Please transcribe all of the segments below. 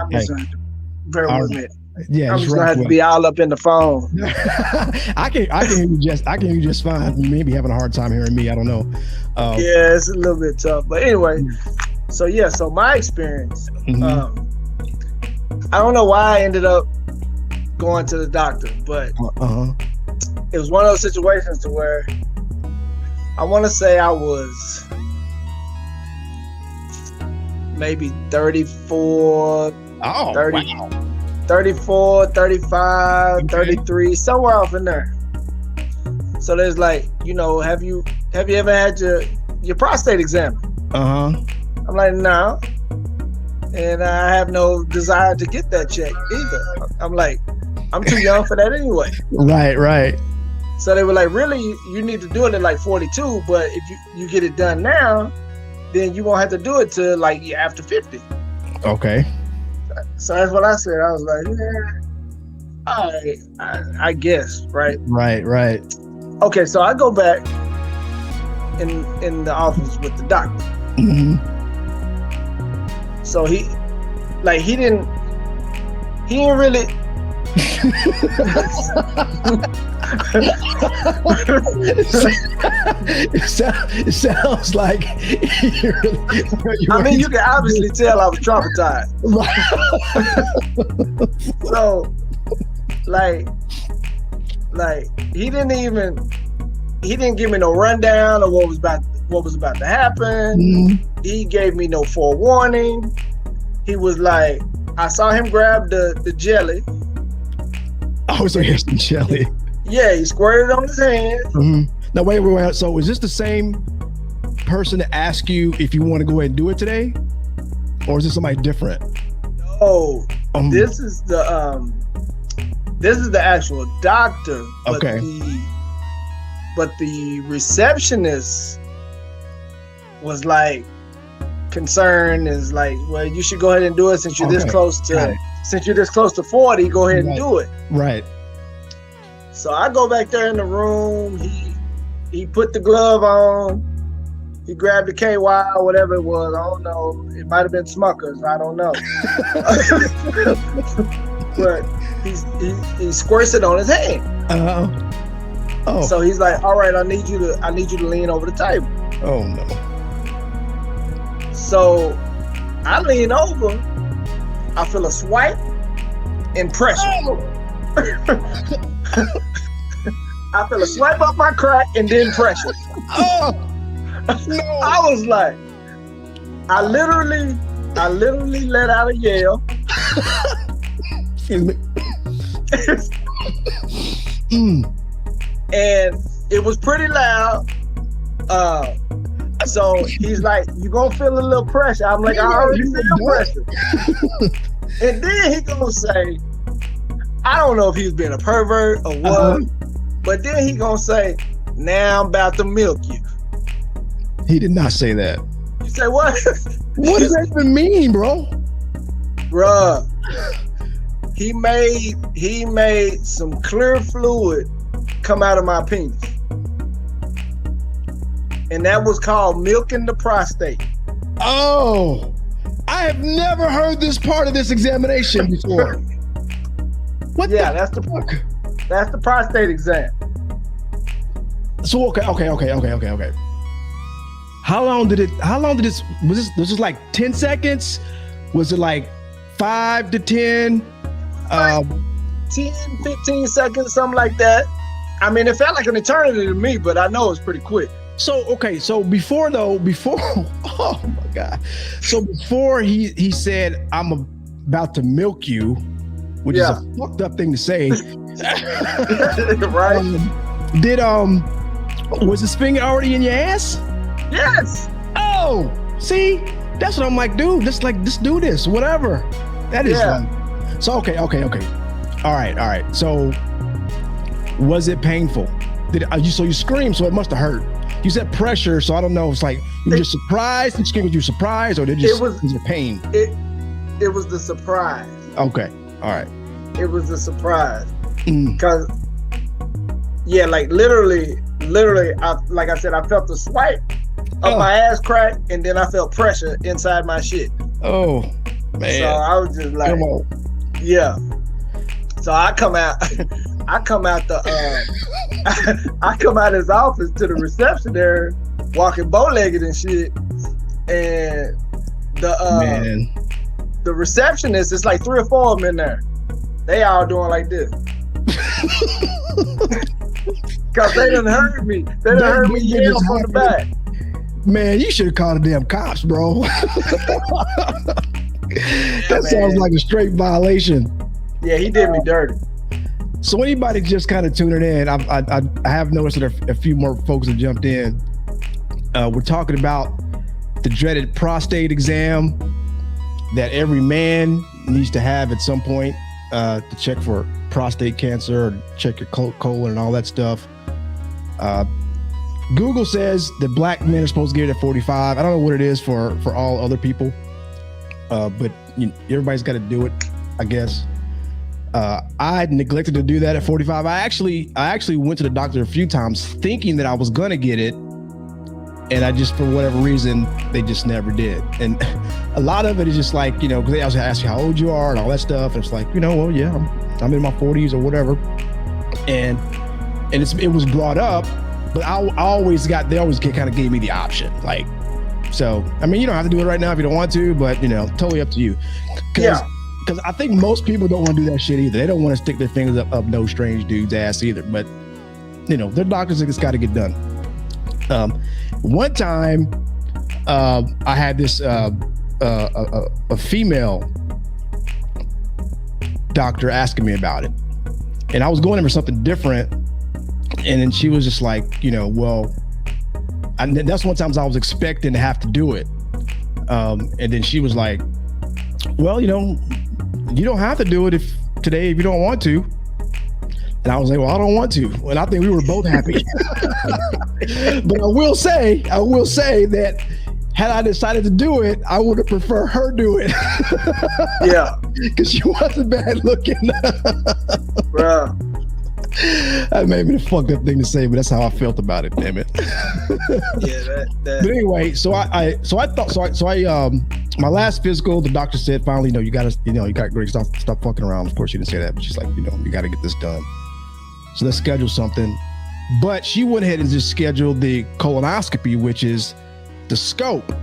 I'm just going to bear with me. Yeah, I'm just gonna have to be all up in the phone. I can hear you just fine. You may be having a hard time hearing me. I don't know. Yeah, it's a little bit tough. But anyway, so my experience. I don't know why I ended up going to the doctor, but it was one of those situations to where I want to say I was maybe 34, 34, 35, 33, somewhere off in there. So there's like, have you ever had your prostate examined? I'm like, no. And I have no desire to get that checked either. I'm like, I'm too young for that anyway. Right. So they were like, really, you need to do it at like 42, but if you get it done now, then you won't have to do it till like after 50. Okay. So that's what I said. I was like, yeah, all right, I guess, right? Right. Okay, so I go back in the office with the doctor. So he didn't really. It sounds like I mean, you can obviously tell I was traumatized. So, like he didn't give me no rundown of what was about to happen. He gave me no forewarning. He was like, I saw him grab the jelly. Oh, so here's the jelly. Yeah, he squirted it on his hand. Now wait. So is this the same person that asked you if you want to go ahead and do it today, or is this somebody different? Oh, this is the actual doctor. Okay. But the receptionist was like concerned, is like, well, you should go ahead and do it since you're this close to 40. Go ahead and do it. Right. So I go back there in the room. He put the glove on. He grabbed the KY or whatever it was. I don't know. It might have been Smuckers. I don't know. But he squirts it on his hand. Oh. So he's like, all right, I need you to lean over the table. Oh no. So I lean over. I feel a swipe and pressure. I feel a swipe up my crack and then pressure. Oh no. I was like, I literally let out a yell. Excuse me. And it was pretty loud. So he's like, you gonna feel a little pressure. I'm like, I already feel pressure. And then he gonna say, I don't know if he's being a pervert or what, but then he gonna say, now I'm about to milk you. He did not say that. You say what? What does that even mean, bro? Bruh, he made some clear fluid come out of my penis. And that was called milking the prostate. Oh, I have never heard this part of this examination before. What? Yeah, that's the fuck. That's the prostate exam. So okay. How long did was this like 10 seconds? Was it like 5 to 10? 10, 15 seconds, something like that. I mean, it felt like an eternity to me, but I know it was pretty quick. So before oh my God. So before he said, I'm about to milk you, which is a fucked up thing to say. Right. Was his finger already in your ass? Yes. Oh, see, that's what I'm like, dude. Just do this, whatever. That is like, so okay. All right. So was it painful? So you screamed, so it must have hurt. You said pressure, so I don't know. It's like you were just surprised. Did you scream? You surprised, or did you? Was it pain? It was the surprise. Okay. All right. It was the surprise because like literally, like I said, I felt the swipe of my ass crack, and then I felt pressure inside my shit. Oh. Man. So I was just like, yeah. So I come out I come out his office to the reception there, walking bow-legged and shit. And the receptionist, it's like 3 or 4 of them in there. They all doing like this. Cause they done heard me. They done heard me yell from the back. Man, you should have called the damn cops, bro. That sounds like a straight violation. Yeah, he did me dirty. So anybody just kind of tuning in, I have noticed that a few more folks have jumped in. We're talking about the dreaded prostate exam that every man needs to have at some point to check for prostate cancer or check your colon and all that stuff. Google says that black men are supposed to get it at 45. I don't know what it is for all other people, but everybody's got to do it, I guess. I neglected to do that at 45. I actually went to the doctor a few times thinking that I was going to get it. And I just, for whatever reason, they just never did. And a lot of it is just like, because they also ask you how old you are and all that stuff. And it's like, well, yeah, I'm in my 40s or whatever. And it was brought up, but they always kind of gave me the option. Like, so, I mean, you don't have to do it right now if you don't want to, but, totally up to you. Because I think most people don't want to do that shit either. They don't want to stick their fingers up no strange dude's ass either. But, they're doctors that it's got to get done. One time, I had this a female doctor asking me about it, and I was going in for something different, and then she was just like, well, that's one time I was expecting to have to do it, and then she was like, well, you don't have to do it today if you don't want to. And I was like, well, I don't want to. And I think we were both happy. But I will say that had I decided to do it, I would have preferred her do it. Yeah. Because she wasn't bad looking. Bruh. That may be the fucked up thing to say, but that's how I felt about it, damn it. Yeah, that. But anyway, my last physical, the doctor said, finally, you got great stuff. Stop fucking around. Of course, she didn't say that, but she's like, you got to get this done. So let's schedule something. But she went ahead and just scheduled the colonoscopy, which is the scope.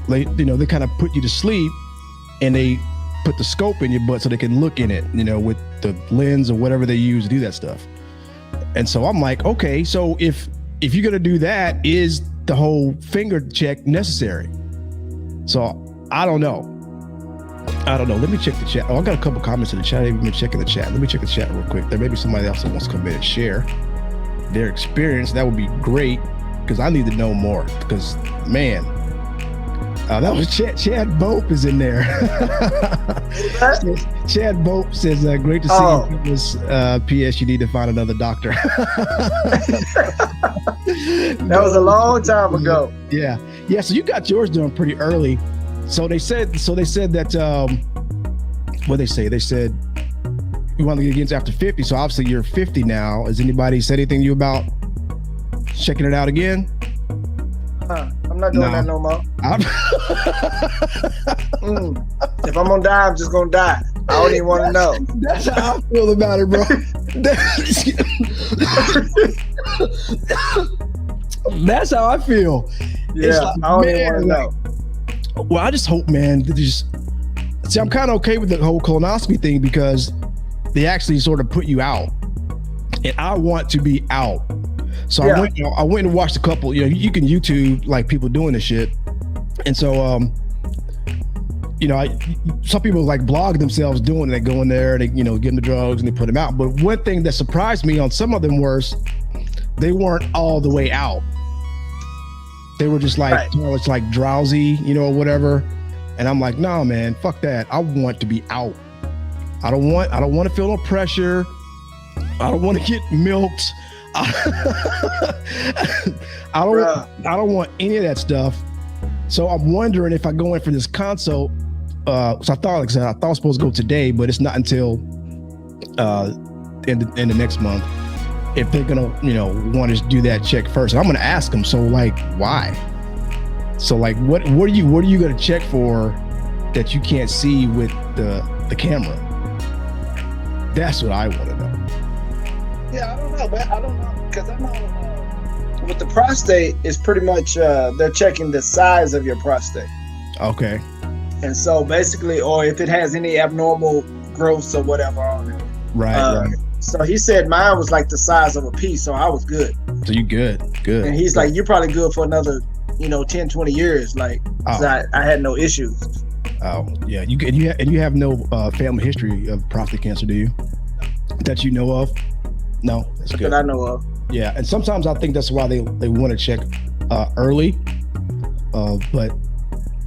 They kind of put you to sleep and they put the scope in your butt so they can look in it, with the lens or whatever they use to do that stuff. And so I'm like, okay, so if you're going to do that, is the whole finger check necessary? So I don't know. Let me check the chat. Oh, I got a couple comments in the chat. I haven't been checking the chat. Let me check the chat real quick. There may be somebody else that wants to come in and share their experience. That would be great because I need to know more. Because, man, that was Chad Bope is in there. Chad Bope says, great to see you. This, P.S. You need to find another doctor. That was a long time ago. Yeah. So you got yours done pretty early. So they said that, what they say? They said you want to get against after 50. So obviously you're 50 now. Has anybody said anything to you about checking it out again? I'm not doing that no more. If I'm gonna die, I'm just gonna die. I don't even want to know. That's how I feel about it, bro. That's how I feel. Yeah, like, I don't even want to know. Well, I just hope, man, I'm kind of okay with the whole colonoscopy thing because they actually sort of put you out, and I want to be out. So yeah. I went and watched a couple. You can YouTube like people doing this shit, and so some people like blog themselves doing it. They go in there and they get the drugs and they put them out. But one thing that surprised me on some of them was they weren't all the way out. They were just like, it's like drowsy, or whatever. And I'm like, nah, man, fuck that. I want to be out. I don't want to feel no pressure. I don't want to get milked. I don't want any of that stuff. So I'm wondering if I go in for this consult. So I thought I was supposed to go today, but it's not until in the next month. If they're gonna, want to do that check first, I'm gonna ask them. So like, why? So like, what are you gonna check for that you can't see with the camera? That's what I want to know. Yeah, I don't know, but I don't know, because I know with the prostate, it's pretty much they're checking the size of your prostate. Okay. And so basically, or if it has any abnormal growths or whatever on it. Right. So he said mine was like the size of a pea, so I was good. So you good. And he's like, you're probably good for another, 10, 20 years. Like, I had no issues. Oh, yeah. You have no family history of prostate cancer, do you? That you know of? No, that's good. That I know of. Yeah, and sometimes I think that's why they want to check early. But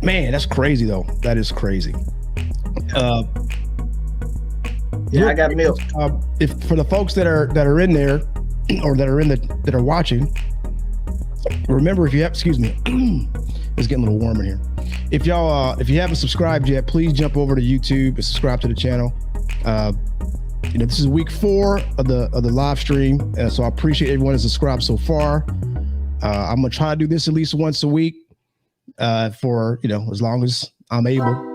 man, that's crazy though. That is crazy. Yeah, I got milk. If for the folks that are in there, or that are watching, remember, if you have, excuse me, it's getting a little warm in here. If y'all, if you haven't subscribed yet, please jump over to YouTube and subscribe to the channel. This is week 4 of the live stream, so I appreciate everyone that's subscribed so far. I'm gonna try to do this at least once a week, for as long as I'm able.